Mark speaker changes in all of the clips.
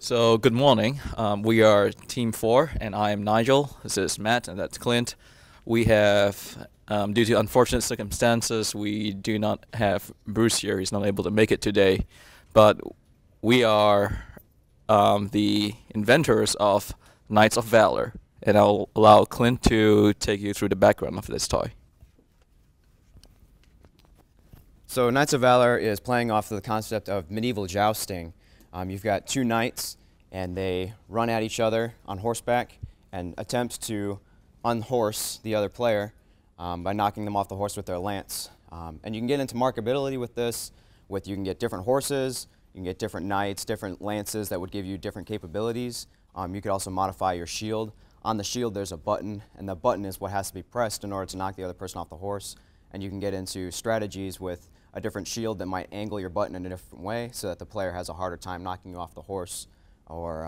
Speaker 1: So, good morning. We are Team 4, and I am Nigel. This is Matt, and that's Clint. We have, due to unfortunate circumstances, we do not have Bruce here. He's not able to make it today. But we are the inventors of Knights of Valor, and I'll allow Clint to take you through the background of this toy.
Speaker 2: So Knights of Valor is playing off of the concept of medieval jousting. You've got two knights, and they run at each other on horseback and attempt to unhorse the other player by knocking them off the horse with their lance. And you can get into markability with this. You can get different horses, you can get different knights, different lances that would give you different capabilities. You could also modify your shield. On the shield there's a button, and the button is what has to be pressed in order to knock the other person off the horse. And you can get into strategies with a different shield that might angle your button in a different way so that the player has a harder time knocking you off the horse, or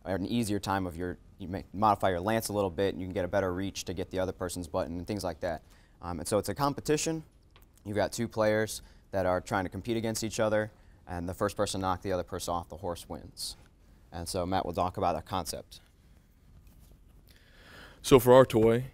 Speaker 2: an easier time of you may modify your lance a little bit and you can get a better reach to get the other person's button and things like that. And so it's a competition. You've got two players that are trying to compete against each other, and the first person to knock the other person off the horse wins. And so Matt will talk about that concept.
Speaker 3: So for our toy,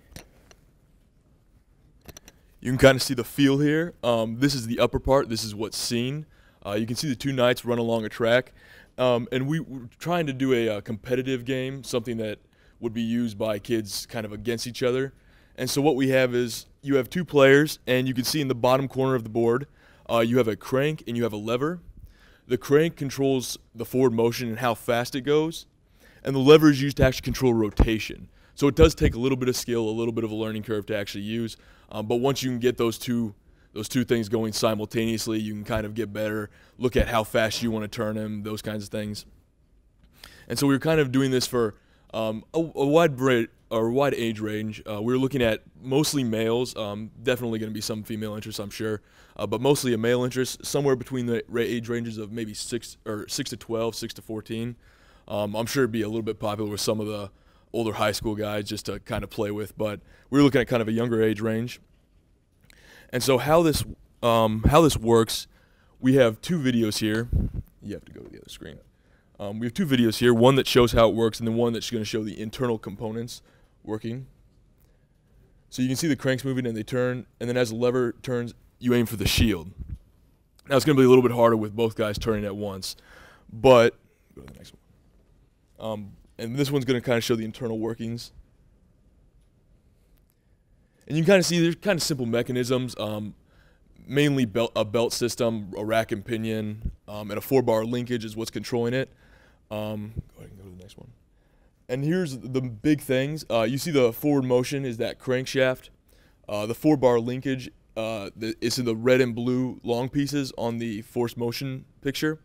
Speaker 3: you can kind of see the feel here. This is the upper part. This is what's seen. You can see the two knights run along a track. And we were trying to do a competitive game, something that would be used by kids kind of against each other. And so what we have is you have two players, and you can see in the bottom corner of the board, you have a crank and you have a lever. The crank controls the forward motion and how fast it goes. And the lever is used to actually control rotation. So it does take a little bit of skill, a little bit of a learning curve to actually use. But once you can get those two things going simultaneously, you can kind of get better, look at how fast you want to turn them, those kinds of things. And so we were kind of doing this for a wide age range. We were looking at mostly males, definitely going to be some female interest, I'm sure, but mostly a male interest, somewhere between the age ranges of maybe 6 to 12, 6 to 14. I'm sure it'd be a little bit popular with some of the older high school guys just to kind of play with, but we were looking at kind of a younger age range. And so how this works, we have two videos here. You have to go to the other screen. We have two videos here, one that shows how it works and then one that's going to show the internal components working. So you can see the cranks moving and they turn, and then as the lever turns, you aim for the shield. Now it's going to be a little bit harder with both guys turning at once, but go to the next one. And this one's going to kind of show the internal workings. And you can kind of see there's kind of simple mechanisms, mainly a belt system, a rack and pinion, and a 4-bar linkage is what's controlling it. Go ahead and go to the next one. And here's the big things. You see the forward motion is that crankshaft. The 4-bar linkage is in the red and blue long pieces on the force motion picture.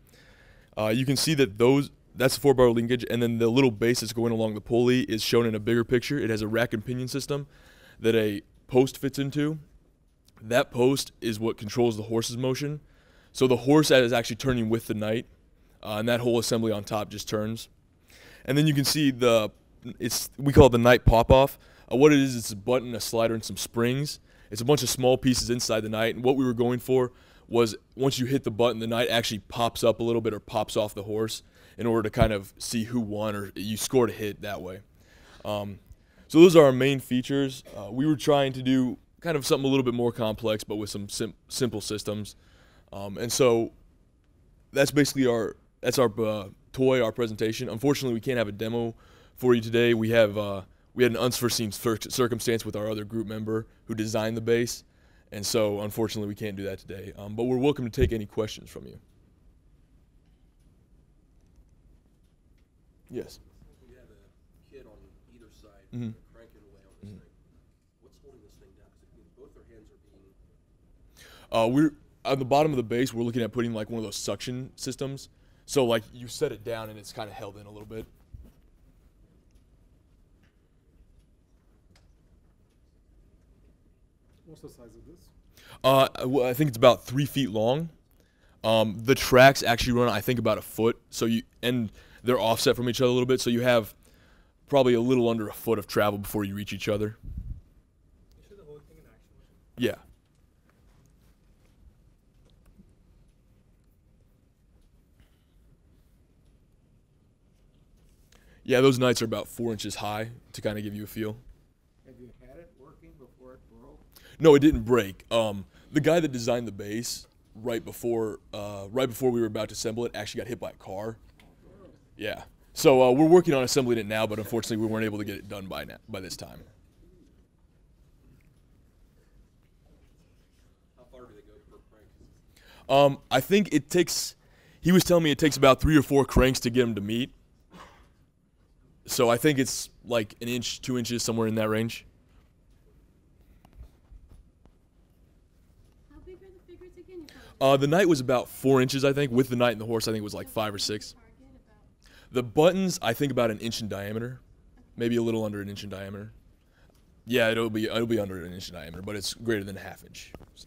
Speaker 3: You can see that that's the 4-bar linkage, and then the little base that's going along the pulley is shown in a bigger picture. It has a rack and pinion system that a post fits into. That post is what controls the horse's motion. So the horse is actually turning with the knight, and that whole assembly on top just turns. And then you can see we call it the knight pop-off. What it is, it's a button, a slider, and some springs. It's a bunch of small pieces inside the knight, and what we were going for was once you hit the button, the knight actually pops up a little bit or pops off the horse in order to kind of see who won, or you scored a hit that way. So those are our main features. We were trying to do kind of something a little bit more complex, but with some simple systems. And so that's basically our toy, our presentation. Unfortunately, we can't have a demo for you today. We had an unforeseen circumstance with our other group member who designed the base, and so unfortunately we can't do that today. But we're welcome to take any questions from you. Yes.
Speaker 4: We have a kid on either side cranking away on this thing. What's holding this thing down? Because both their hands are being...
Speaker 3: We're on the bottom of the base. We're looking at putting like one of those suction systems. So like you set it down and it's kind of held in a little bit.
Speaker 4: What's the size of this?
Speaker 3: I think it's about 3 feet long. The tracks actually run, I think, about a foot. And they're offset from each other a little bit, so you have probably a little under a foot of travel before you reach each other.
Speaker 4: You show the whole thing in action motion?
Speaker 3: Yeah. Yeah, those knights are about 4 inches high to kind of give you a feel.
Speaker 5: Have you had it working before it broke?
Speaker 3: No, it didn't break. The guy that designed the base right before we were about to assemble it actually got hit by a car. Yeah. So we're working on assembling it now, but unfortunately we weren't able to get it done by this time.
Speaker 4: How far do they go per crank?
Speaker 3: I think it takes. He was telling me it takes about 3 or 4 cranks to get them to meet. So I think it's like 1 inch, 2 inches, somewhere in that range.
Speaker 6: How big are the figures again?
Speaker 3: The knight was about 4 inches, I think. With the knight and the horse, I think it was like 5 or 6. The buttons, I think about 1 inch in diameter, maybe a little under 1 inch in diameter. Yeah, it'll be under 1 inch in diameter, but it's greater than ½ inch.
Speaker 5: So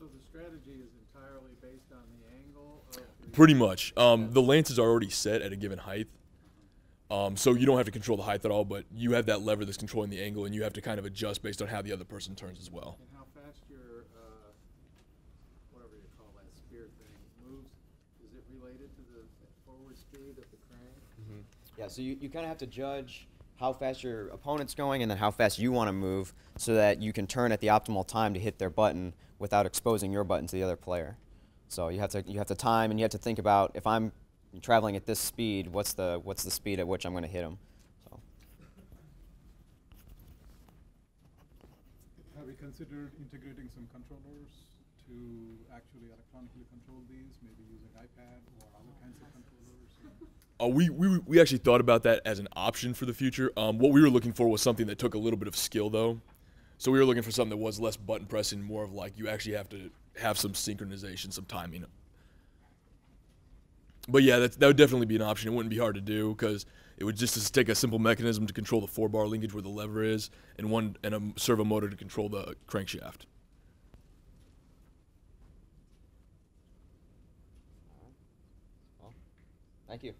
Speaker 5: the strategy is entirely based on the angle of the...
Speaker 3: Pretty much. The lances are already set at a given height, so you don't have to control the height at all. But you have that lever that's controlling the angle, and you have to kind of adjust based on how the other person turns as well.
Speaker 5: And how fast your, whatever you call that spear thing, moves, is it related to the forward speed of the crank?
Speaker 2: Yeah, so you kind of have to judge how fast your opponent's going and then how fast you want to move so that you can turn at the optimal time to hit their button without exposing your button to the other player. So you have to time, and you have to think about, if I'm traveling at this speed, what's the speed at which I'm going to hit them. So.
Speaker 7: Have you considered integrating some controllers to actually electronically control these, maybe using iPad or other kinds of controllers?
Speaker 3: We actually thought about that as an option for the future. What we were looking for was something that took a little bit of skill, though. So we were looking for something that was less button pressing, more of like you actually have to have some synchronization, some timing. But yeah, that would definitely be an option. It wouldn't be hard to do because it would just take a simple mechanism to control the 4-bar linkage where the lever is, and a servo motor to control the crankshaft.
Speaker 2: Well, thank you.